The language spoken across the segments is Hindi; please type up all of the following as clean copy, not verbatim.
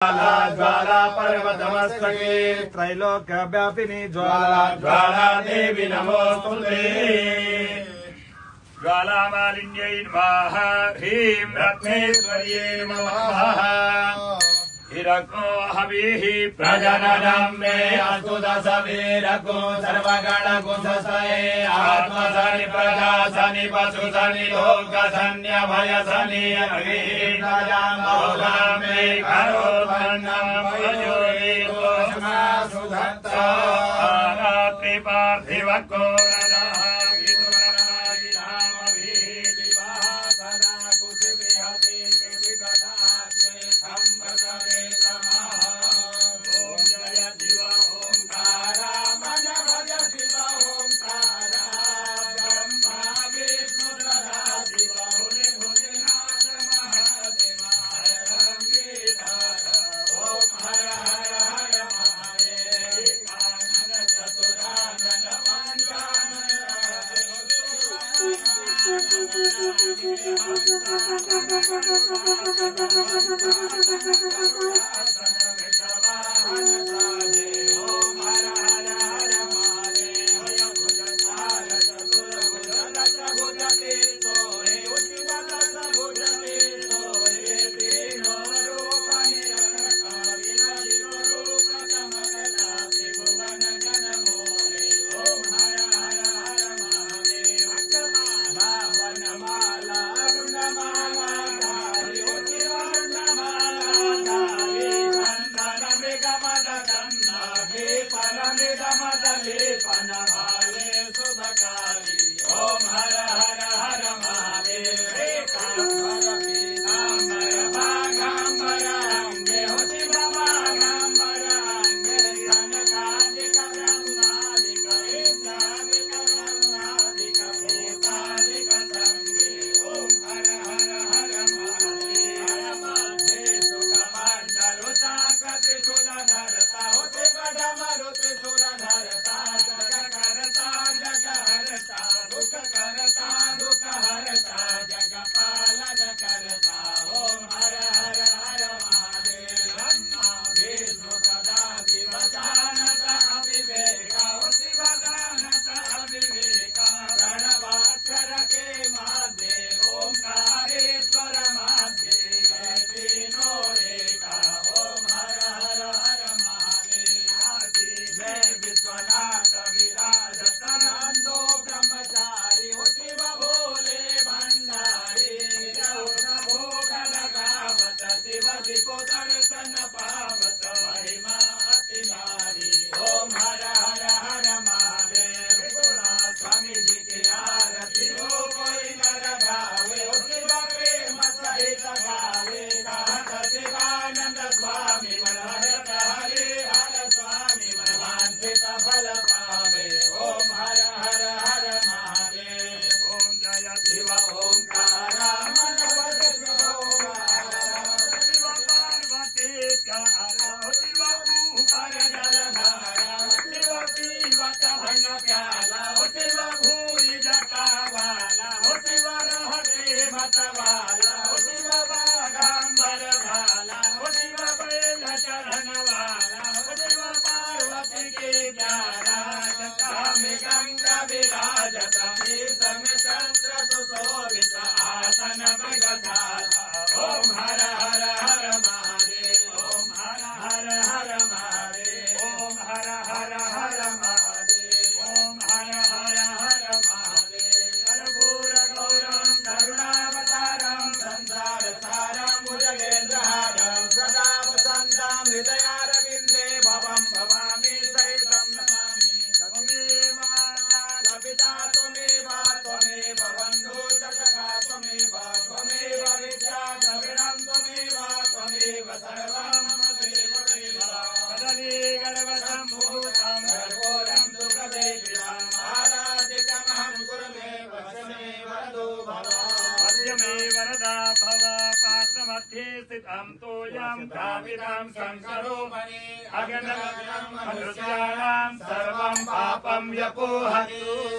ज्वाला पर्वतमस्तके त्रैलोक्य व्यापिनी ज्वाला ज्वाला देवी नमोस्तुते। ज्वाला मालिन्यै नमः। ह्रीं रत्नेश्वर्यै नमः। हिरको हविः प्रजननं मे अस्तु दशवीरको सर्वगणकुशस्ते आत्मसनि प्रजासनि पशुसनि लोकसनि अभयसनि अभिप्रजां मे करोत्पन्नं सुधत्ता रात्रि पार्थिवको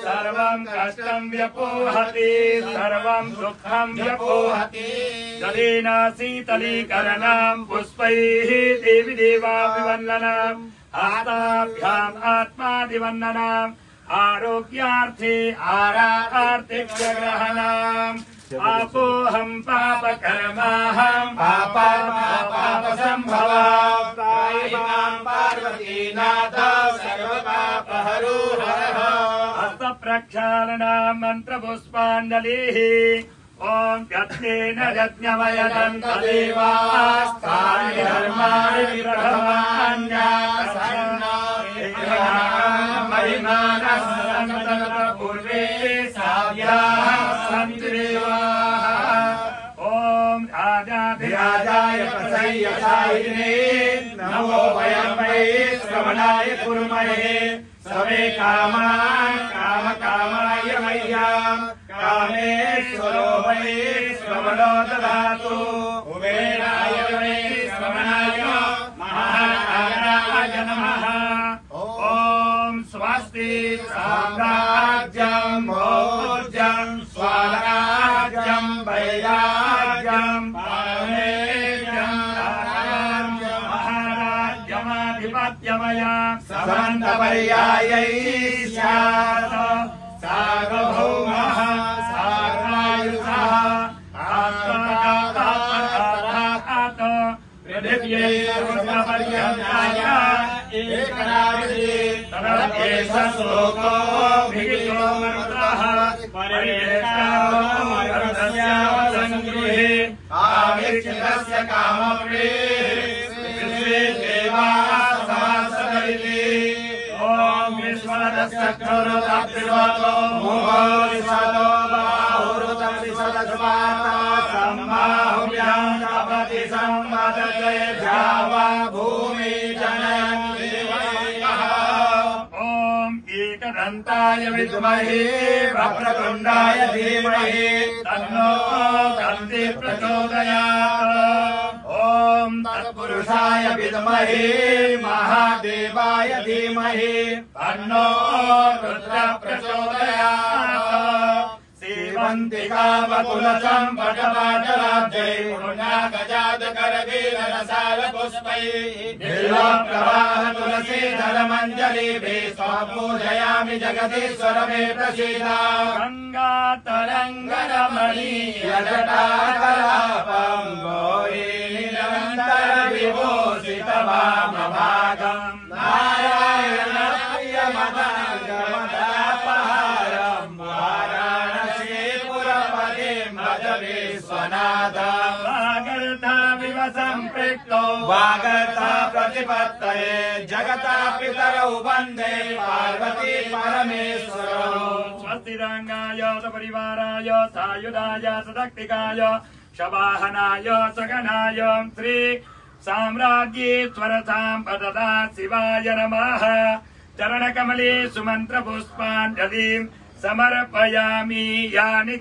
सर्वं कष्टं व्यपोहति सर्वं दुःखं व्यपोहति जलेन शीतलीकरणम् पुष्पैः देवी देवाभिवन्दनम् हस्ताभ्याम् आत्मादिवन्दनम् आरोग्यार्थे आरार्थिकग्रहणम् आपोऽहं पापकर्माहं पापसम्भवाम् पार्वतीनाथ सर्वपापहरो हरः हस्तप्रक्षालनम् मन्त्रपुष्पाञ्जलिः ॐ यज्ञेन यज्ञमयतं तदेवास्तानि धर्माणि महिमानः पूर्वे साध्याः सन्ति ॐ राजाधिराजाय प्रसय्यसायिने नमो वयं वै श्रवणाय कुर्महे समे कामान् कामकामाय मह्यम् कामेश्वरो वै श्रवणो ददातु कुबेराय वै श्रवणाय महाराजाय नमः ॐ स्वस्ति साम्राज्यं भोज्यं स्वराज्यं वैराज्यं पारमेयं राज्यं महाराज्यमाधिपत्यमयं समन्तपर्यायै स्यात् सार्वभौमः सार्वायुधः आत्मकातात् पृथिव्यै रुद्रपर्यन्ताय एकराज्ये तदप्येष श्लोको भिगितो मरुतः परिवेष्टामरुतस्यावसङ्गृहे आविष्कृतस्य कामप्रे विश्वे देवाः समासदयिते ॐ विश्वरदश्चक्षुरुदप्तिर्वतो मुहुरिषदो बाहुरुतमिषदश्वाता सम्बाहुभ्यां तपति संवदते द्यावा भूमि जनयन्ति एकदन्ताय विद्महे वक्रतुण्डाय धीमहि तन्नो दन्ति प्रचोदयात् ॐ तत्पुरुषाय विद्महे महादेवाय धीमहि तन्नो रुद्रः प्रचोदयात् सेवन्तिकावकुलसम्पटपाटलाब्जै पूर्णागजातकरवीररसालपुष्पैः निर्वाप्रवाह तुलसीधरमञ्जलिभिः स्वपूजयामि जगदीश्वर मे प्रसीद गङ्गातरङ्गरमणीयजटाकलापं गौरीनिरन्तरविभूषितवामभागम् नारायणप्रियमदागमदापहारम् वागर्ताविव सम्पृक्तो वागर्ता प्रतिपत्तये जगता पितरौ वन्दे पार्वती परमेश्वरौ स्वस्तिरङ्गाय सपरिवाराय सायुधाय सदक्तिकाय शवाहनाय सगणाय श्री साम्राज्येश्वर साम्पददा शिवाय नमः चरणकमले सुमन्त्रपुष्पाञ्जलिं समर्पयामि यानि